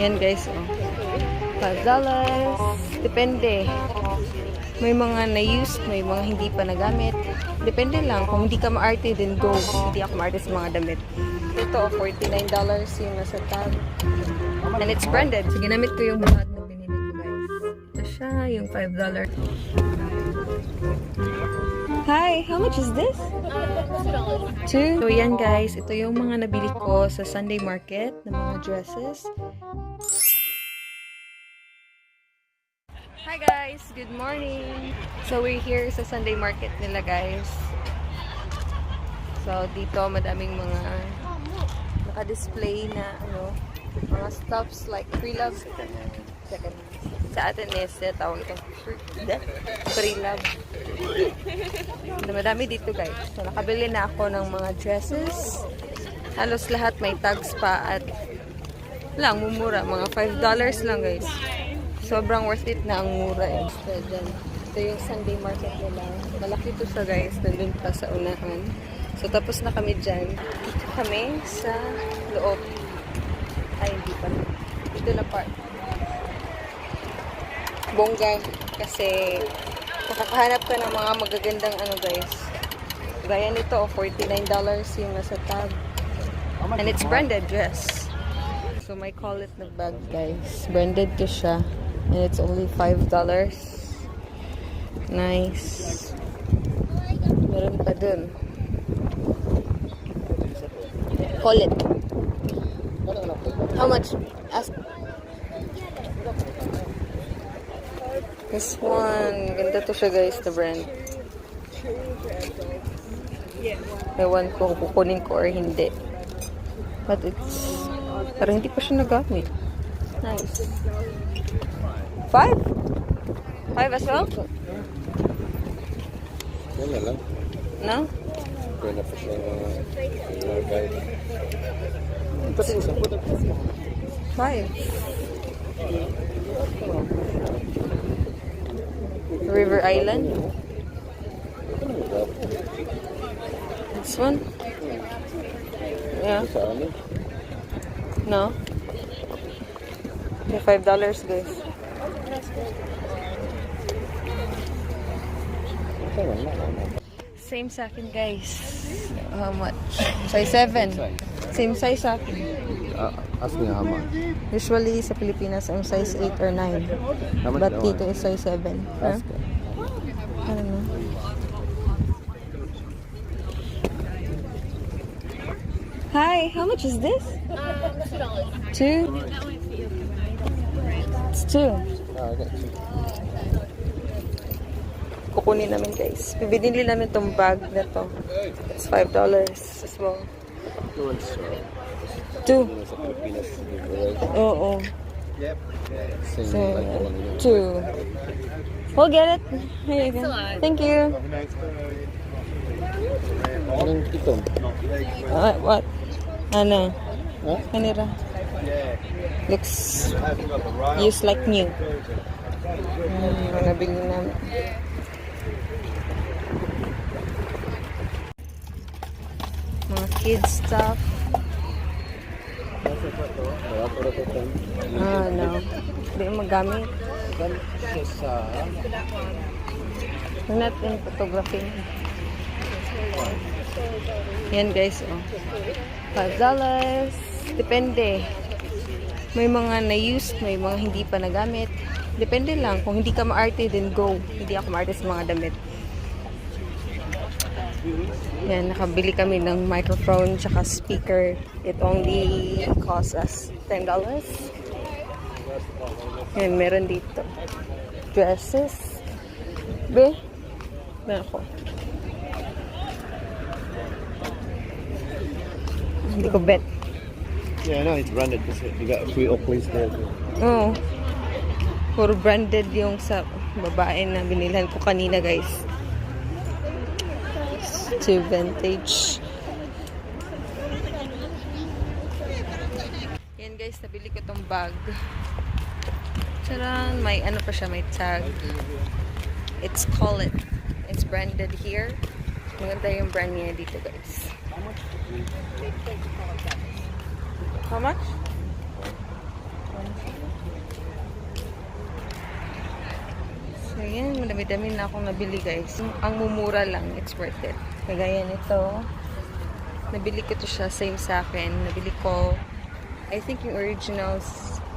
Yan guys, oh. $5. Depende. May mga na-used, may mga hindi pa nagamit. Depende lang. Kung hindi ka maarte, then go. Hindi ako maarte sa mga damit. Ito, $49 yung nasa tab. And it's branded. So, ginamit ko yung bag na binili ko, guys. Ito siya, yung $5. Hi, how much is this? $2. So, yan guys. Ito yung mga nabili ko sa Sunday market na mga dresses. Hi guys! Good morning! So, we're here sa Sunday market nila, guys. So, dito madaming mga naka-display na mga stuffs like pre-love. Sa atin is tawag itong pre-love. Madami dito, guys. So, nakabili na ako ng mga dresses. Halos lahat may tags pa at lang, mumura. Mga $5 lang, guys. Sobrang worth it na ang mura eh. So, dyan. Ito yung Sunday market nila. Malaki ito siya, guys. Nandun pa sa unahan. So, tapos na kami dyan. Dito kami sa loob. Ay, hindi pa. Dito na part. Bongga. Kasi, makakahanap ka ng mga magagandang guys. Gaya nito, $49 yung nasa tab. And it's branded dress. So, may call it na bag, guys. Branded to siya. And it's only $5. Nice. Meron pa dun. Call it. How much? Ask. This one. Ganda to siya, guys, the brand. Ewan ko kukunin ko or hindi. But it's... Parang hindi pa siya nagamit. Nice. 5? 5 as well? Yan na lang. No? Pwede na pa siya guide. 5. River Island. This one? Yeah. No? Okay, $5, guys. Same sa akin, guys. How much? Size 7. Same size sa akin. Ask me how much. Usually, sa Pilipinas, I'm size 8 or 9. But dito is size 7. Huh? Ask I don't know. Hi, how much is this? $2. It's $2. okay. Kukunin namin, guys. Bibili namin tong bag na to. It's $5 as well. 2. Sa Pilipinas. Oo. Yep. So, 2. We'll get it. Here you go. Thank you. Anong itong? What? Ano? Huh? Kanira. Looks used like new. Nabili namin. Mga kids stuff. No. Hindi magamit. Huwag natin photography. Yan, guys. Oh. $5. Depende. May mga na-used, may mga hindi pa nagamit. Depende lang. Kung hindi ka maarte, then go. Hindi ako maarte sa mga damit. Yan, nakabili kami ng microphone tsaka speaker. It only cost us $10. Yan, meron dito. Dresses. Be? Meron ako. Hindi ko bet. Yeah, I know it's branded. You got a few Oakleys there. Oo. Puro branded yung sa babae na binilhan ko kanina, guys. To vintage. Yan, guys, nabili ko tong bag. Charan, may ano pa siya, may tag. It's Call It. It's branded here. Maganda yung brand niya dito, guys. How much? So, yan. Madami-dami na akong nabili, guys. Ang mumura lang, it's worth it. Kagaya nito. Nabili ko to siya. Same sa akin. Nabili ko, I think yung original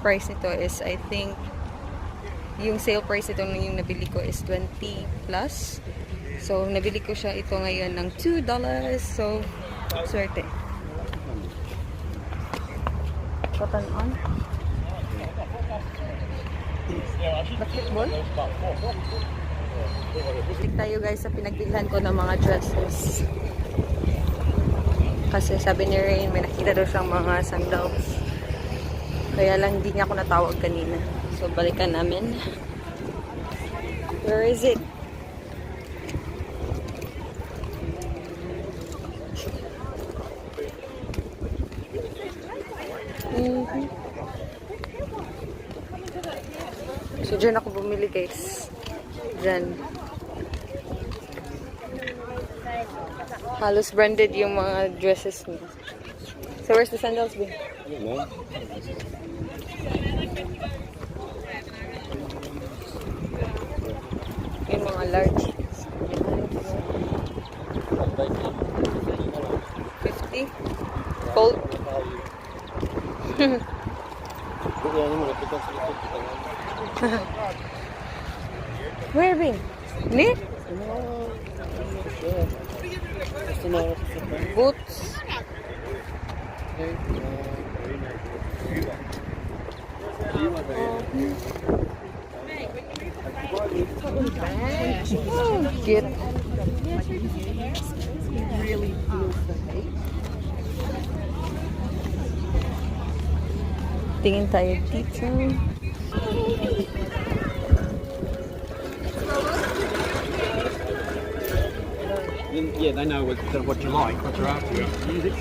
price nito is, I think, yung sale price ito yung nabili ko is 20 plus. So, nabili ko siya ito ngayon ng $2. So, swerte. Cotton on. Basketball. Tik tayo guys sa pinagbilhan ko ng mga dresses. Kasi sabi ni Rain, may nakita daw siyang mga sandals. Kaya lang hindi niya ako natawag kanina. So, balikan namin. Where is it? So, dyan ako bumili, guys. Dyan. Halos branded yung mga dresses niya. So, where's the sandals, babe? Yung mga large. 50? Cold? Where, babe? Ni? Boots. Oh, cute. Tingin tayo dito. Yeah, they know what you like, what you're after. Music.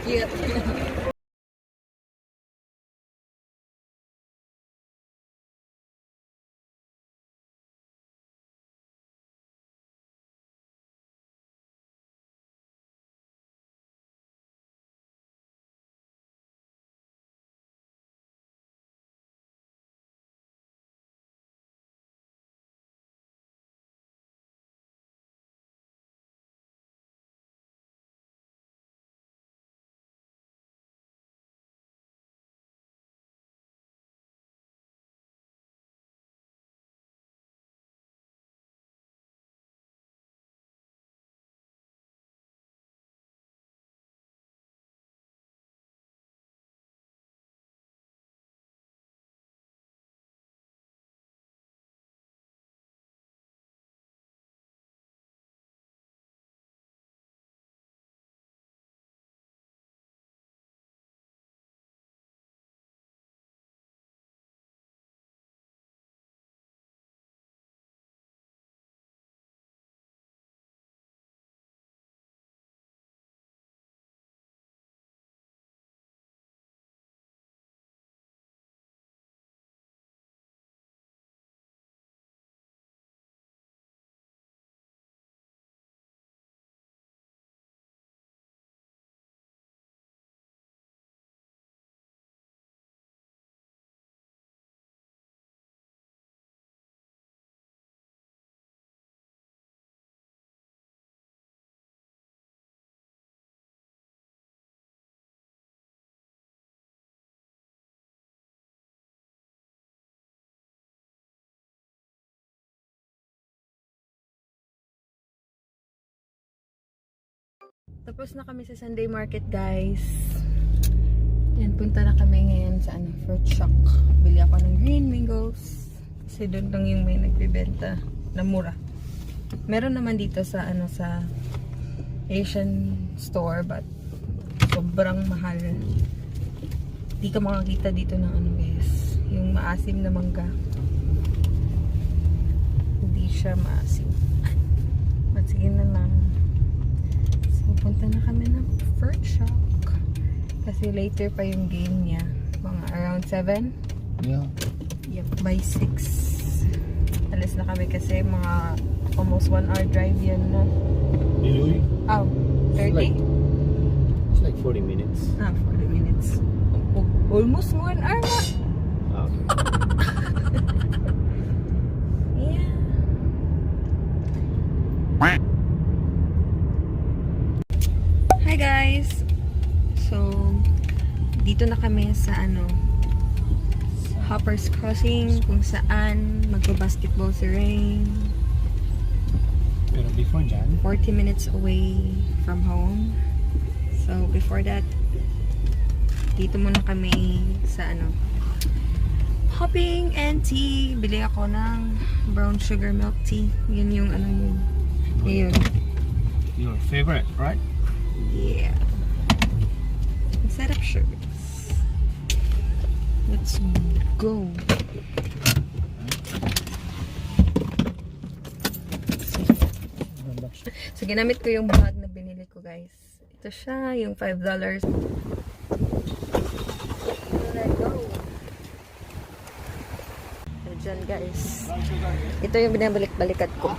Cute. Tapos na kami sa Sunday market, guys. Yan, punta na kami ngayon sa fruit shock. Bili ako ng green mangoes. Kasi doon lang yung may nagbibenta na mura. Meron naman dito sa sa Asian store, but sobrang mahal. Di ka makakita dito ng guys, yung maasim na mangga. Hindi siya maasim. But sige na lang. So, punta na kami ng fruit shop. Kasi later pa yung game niya. Mga around 7. Yeah. Yep, by 6. Alis na kami kasi mga almost 1 hour drive yan na. Really? Oh, 30? It's like 40 minutes. 40 minutes. Oh, almost 1 hour na. Okay. Yeah. Hi guys! So, dito na kami sa Hoppers Crossing, kung saan magpa-basketball si Rain. Pero before dyan, 40 minutes away from home. So, before that, dito muna kami sa hopping and tea. Bili ako ng brown sugar milk tea. Yun yung yun. Yun. your favorite, right? Yeah. Set up shirts. Let's go. So, ginamit ko yung bag na binili ko, guys. Ito siya, yung $5. Let go. So, dyan, guys. Ito yung binabalik-balikat ko.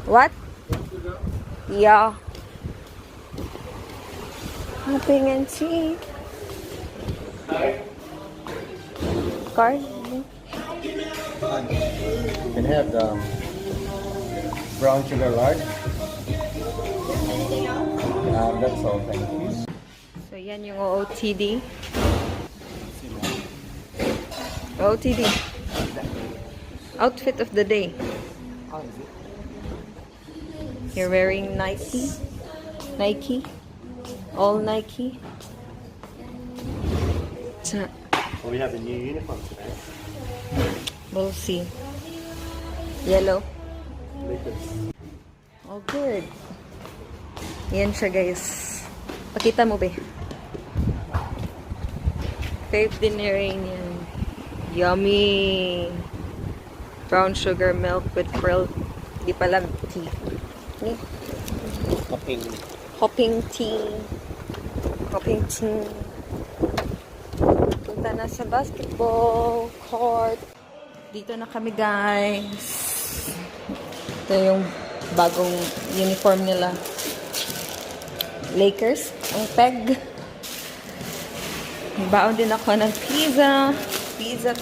What? Yeah. Hopping and tea. Card? Can have the brown sugar large. That's all, thank you. So, yan yung OOTD. OOTD. Outfit of the day. You're wearing Nike. Nike. All Nike. So, Well, we have a new uniform today. we'll see. Yellow. All good. Yan siya, guys. Pakita mo, be. Fave din ni Rain yan. Yummy! Brown sugar milk with pearl. Di pala tea. Ni? Hopping. Hopping tea. Hopping tea. Punta na sa basketball court. Dito na kami, guys. Ito yung bagong uniform nila. Lakers, ang peg. Baon din ako ng pizza. Pizza.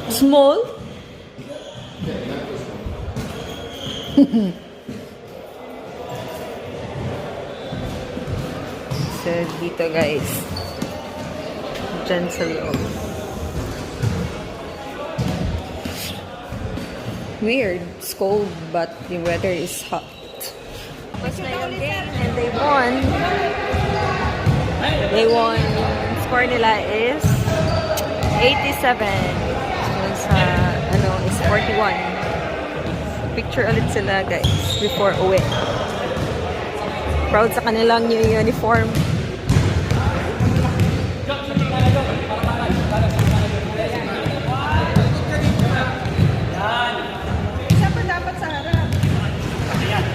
Small? So, dito guys. Diyan sa loob. Weird. It's cold, but the weather is hot. Tapos na yung game and they won. They won. Score nila is 87. Yung sa, is 41. Picture ulit sila, guys, before uwi. Proud sa kanilang new uniform. Isa pa dapat sa harap.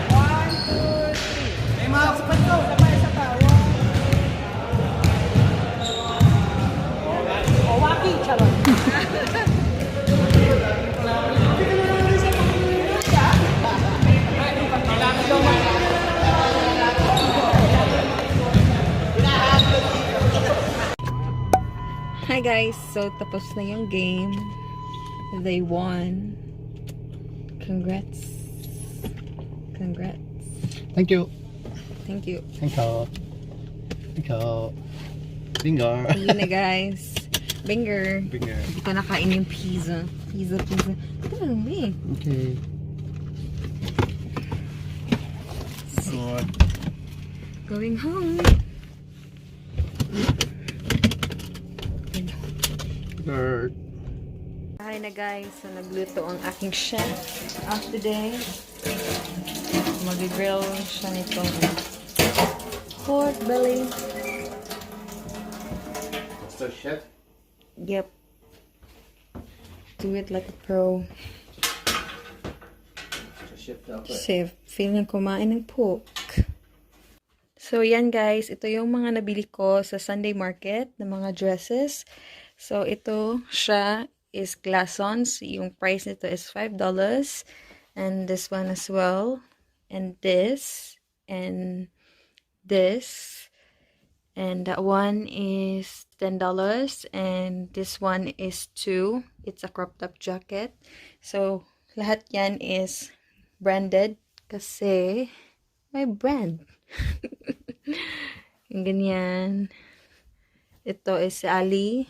1, 2, 3. May mga kasapat ko. Isa pa. Waki, charot. Hi guys, so tapos na yung game. They won. Congrats. Thank you. Thank you. Thank you. Bingo. Ayun na guys. Binger. Bingo. Hindi ko nakain yung pizza. Pizza. Ito lang eh. Okay. Good. Going home. Good. Hi bahay na guys. So, nagluto ang aking chef of the day. Mag-grill siya nitong pork belly. So, chef? Yep. Do it like a pro. Chef dapat. Kasi feeling kumain ng pork. So, yan guys. Ito yung mga nabili ko sa Sunday market na mga dresses. So, ito siya is glassons. Yung price nito is $5. And this one as well. And this. And this. And that one is $10. And this one is $2. It's a crop top jacket. So, lahat yan is branded. Kasi may brand. Yung ganyan. Ito is Ali.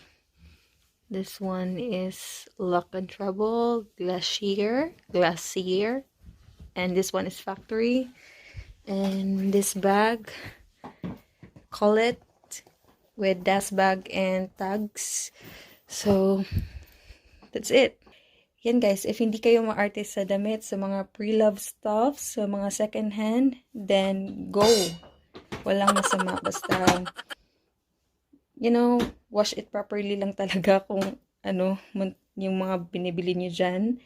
This one is Luck and Trouble, Glacier, and this one is Factory. And this bag, Call It, with das bag and tags. So, that's it. Yan guys, if hindi kayo ma-arte sa damit, sa mga pre-love stuff, sa mga second hand, then go. Walang masama. Basta, wash it properly lang talaga kung yung mga binibili nyo dyan.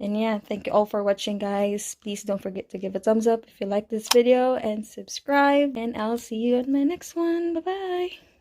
And yeah, thank you all for watching guys. Please don't forget to give a thumbs up if you like this video and subscribe. And I'll see you in my next one. Bye-bye.